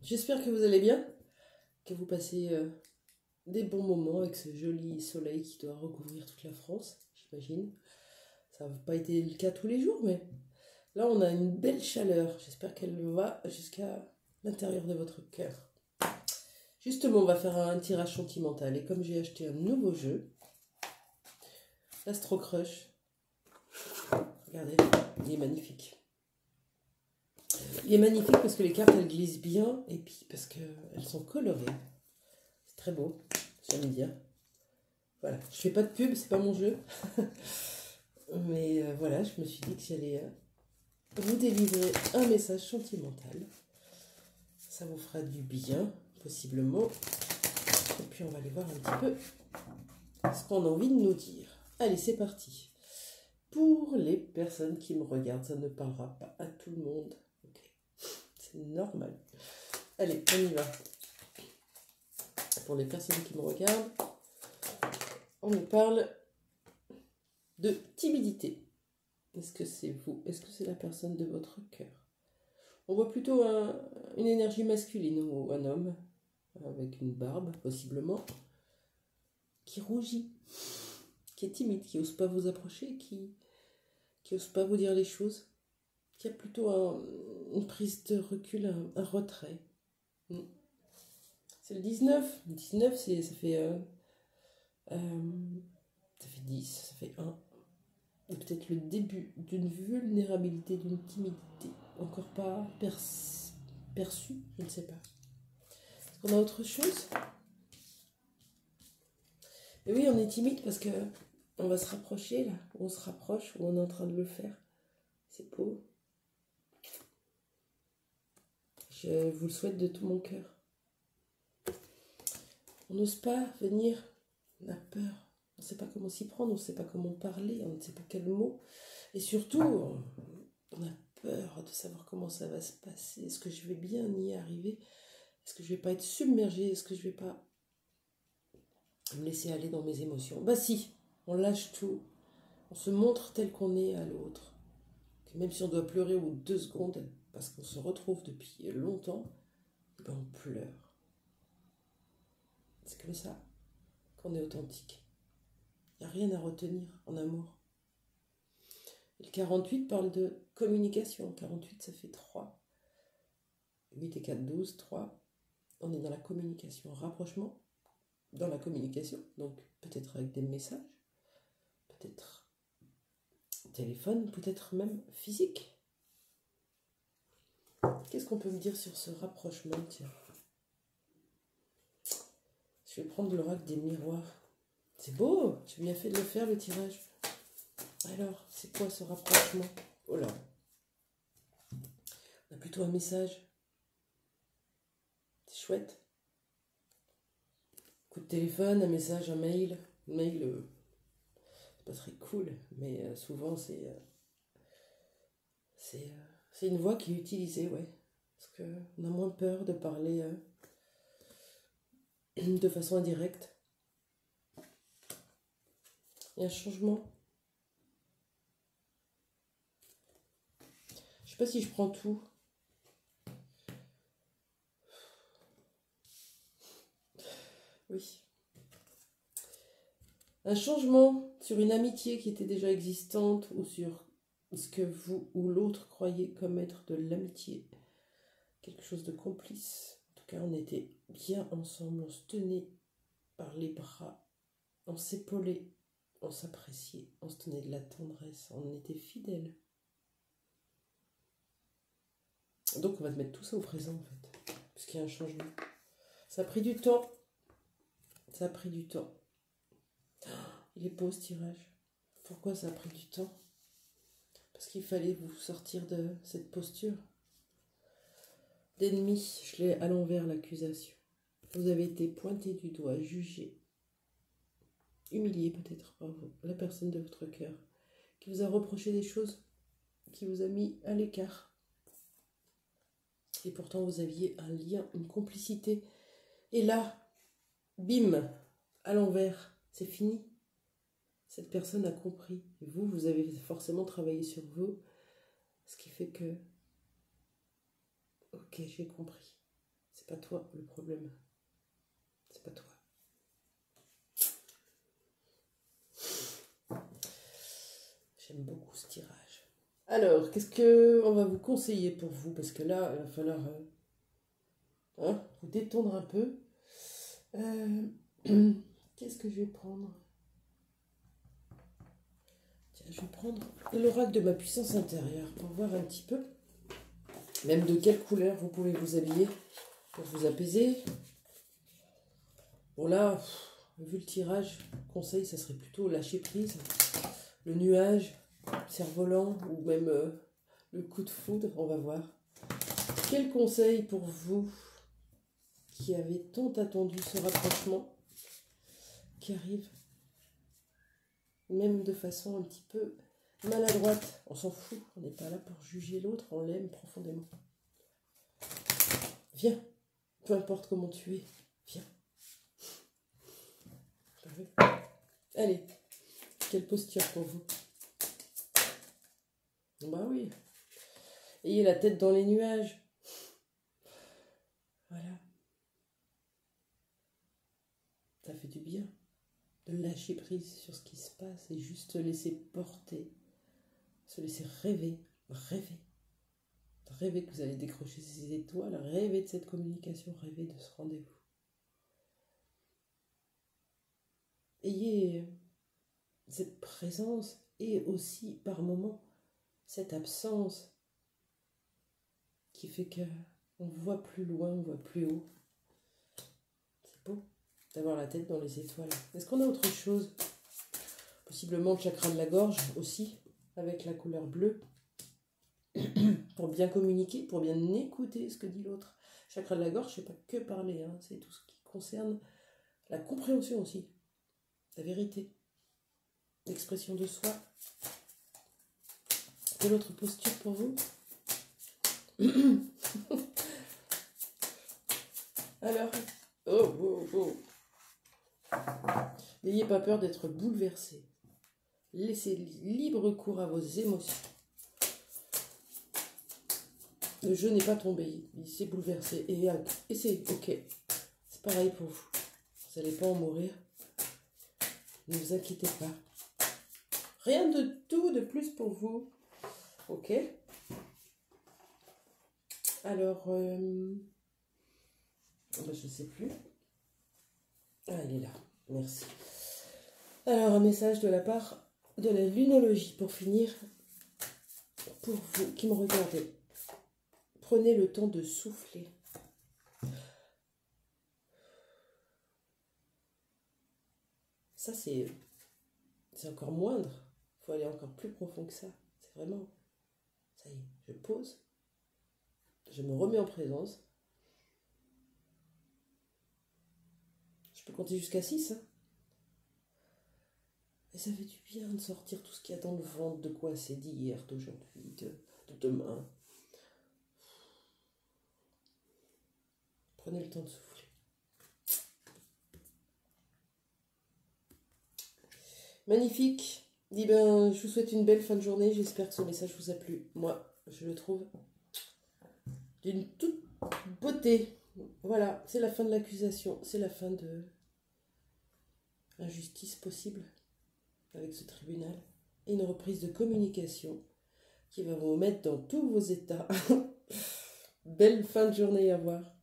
J'espère que vous allez bien, que vous passez des bons moments avec ce joli soleil qui doit recouvrir toute la France, j'imagine. Ça n'a pas été le cas tous les jours, mais là on a une belle chaleur. J'espère qu'elle va jusqu'à l'intérieur de votre cœur. Justement, on va faire un tirage sentimental. Et comme j'ai acheté un nouveau jeu, l'Astro Crush, regardez, il est magnifique. Il est magnifique parce que les cartes elles glissent bien et puis parce qu'elles sont colorées. C'est très beau, j'aime dire. Voilà, je fais pas de pub, c'est pas mon jeu. Mais voilà, je me suis dit que j'allais vous délivrer un message sentimental. Ça vous fera du bien, possiblement. Et puis on va aller voir un petit peu ce qu'on a envie de nous dire. Allez, c'est parti. Pour les personnes qui me regardent, ça ne parlera pas à tout le monde. Ok, c'est normal. Allez, on y va. Pour les personnes qui me regardent, on me parle de timidité. Est-ce que c'est vous? Est-ce que c'est la personne de votre cœur? On voit plutôt une énergie masculine ou un homme avec une barbe, possiblement, qui rougit, qui est timide, qui n'ose pas vous approcher, qui n'ose pas vous dire les choses, qui a plutôt une prise de recul, un retrait. C'est le 19. Le 19, ça fait 10, ça fait 1. Et peut-être le début d'une vulnérabilité, d'une timidité, encore pas perçue, je ne sais pas. Est-ce qu'on a autre chose? Et oui, on est timide parce que on va se rapprocher là, on se rapproche, ou on est en train de le faire. C'est beau. Je vous le souhaite de tout mon cœur. On n'ose pas venir, on a peur. On ne sait pas comment s'y prendre, on ne sait pas comment parler, on ne sait pas quel mot. Et surtout, on a peur de savoir comment ça va se passer. Est-ce que je vais bien y arriver? Est-ce que je ne vais pas être submergée? Est-ce que je ne vais pas me laisser aller dans mes émotions? Bah si, on lâche tout. On se montre tel qu'on est à l'autre. Même si on doit pleurer au 2 secondes, parce qu'on se retrouve depuis longtemps, ben on pleure. C'est comme ça qu'on est authentique. Il n'y a rien à retenir en amour. Et le 48 parle de communication. 48, ça fait 3. 8 et 4, 12, 3. On est dans la communication. Rapprochement dans la communication. Donc peut-être avec des messages. Peut-être téléphone. Peut-être même physique. Qu'est-ce qu'on peut me dire sur ce rapprochement? Tiens. Je vais prendre l'oracle des miroirs. C'est beau, j'ai bien fait de le faire, le tirage. Alors, c'est quoi ce rapprochement? Oh là. On a plutôt un message. C'est chouette. Coup de téléphone, un message, un mail. Mail, c'est pas très cool, mais souvent c'est une voix qui est utilisée, ouais. Parce qu'on a moins peur de parler de façon indirecte. Il y a un changement. Je sais pas si je prends tout. Oui. Un changement sur une amitié qui était déjà existante ou sur ce que vous ou l'autre croyez comme être de l'amitié. Quelque chose de complice. En tout cas, on était bien ensemble, on se tenait par les bras, on s'épaulait, on s'appréciait, on se tenait de la tendresse, on était fidèles. Donc on va te mettre tout ça au présent en fait, puisqu'il y a un changement. Ça a pris du temps. Ça a pris du temps. Il est beau ce tirage. Pourquoi ça a pris du temps? Parce qu'il fallait vous sortir de cette posture d'ennemi. Je l'ai à l'envers, l'accusation. Vous avez été pointé du doigt, jugé, humilié peut-être par la personne de votre cœur, qui vous a reproché des choses, qui vous a mis à l'écart. Et pourtant vous aviez un lien, une complicité. Et là, bim, à l'envers, c'est fini. Cette personne a compris. Et vous avez forcément travaillé sur vous. Ce qui fait que, ok, j'ai compris. C'est pas toi le problème. C'est pas toi. J'aime beaucoup ce tirage. Alors, qu'est-ce que on va vous conseiller pour vous? Parce que là, il va falloir vous détendre un peu. Qu'est-ce que je vais prendre? Tiens, je vais prendre l'oracle de ma puissance intérieure pour voir un petit peu, même de quelle couleur vous pouvez vous habiller pour vous apaiser. Bon là, vu le tirage, conseil, ça serait plutôt lâcher prise. Le nuage, cerf-volant ou même le coup de foudre, on va voir. Quel conseil pour vous qui avez tant attendu ce rapprochement qui arrive, même de façon un petit peu maladroite? On s'en fout, on n'est pas là pour juger l'autre, on l'aime profondément. Viens, peu importe comment tu es, viens. Allez, quelle posture pour vous? Bah oui. Ayez la tête dans les nuages. Voilà. Ça fait du bien de lâcher prise sur ce qui se passe et juste se laisser porter, se laisser rêver, rêver que vous allez décrocher ces étoiles, rêver de cette communication, rêver de ce rendez-vous. Ayez cette présence et aussi par moments cette absence qui fait qu'on voit plus loin, on voit plus haut. C'est beau d'avoir la tête dans les étoiles. Est-ce qu'on a autre chose? Possiblement le chakra de la gorge aussi, avec la couleur bleue, pour bien communiquer, pour bien écouter ce que dit l'autre. Chakra de la gorge, c'est pas que parler, hein, c'est tout ce qui concerne la compréhension aussi, la vérité, l'expression de soi. Quelle autre posture pour vous? Alors, n'ayez pas peur d'être bouleversé. Laissez libre cours à vos émotions. Le jeu n'est pas tombé, il s'est bouleversé. Et c'est ok. C'est pareil pour vous. Vous n'allez pas en mourir. Ne vous inquiétez pas. Rien de tout de plus pour vous. Ok. Alors, je ne sais plus. Ah, il est là. Merci. Alors, un message de la part de la lunologie pour finir. Pour vous qui me regardez, prenez le temps de souffler. Ça, c'est encore moindre. Il faut aller encore plus profond que ça. C'est vraiment, ça y est, je pose. Je me remets en présence. Je peux compter jusqu'à 6. Hein. Et ça fait du bien de sortir tout ce qu'il y a dans le ventre, de quoi c'est d'hier, d'aujourd'hui, de demain. Prenez le temps de souffler. Magnifique. Je vous souhaite une belle fin de journée. J'espère que ce message vous a plu. Moi, je le trouve d'une toute beauté. Voilà, c'est la fin de l'accusation. C'est la fin de l'injustice possible avec ce tribunal. Et une reprise de communication qui va vous mettre dans tous vos états. Belle fin de journée à voir.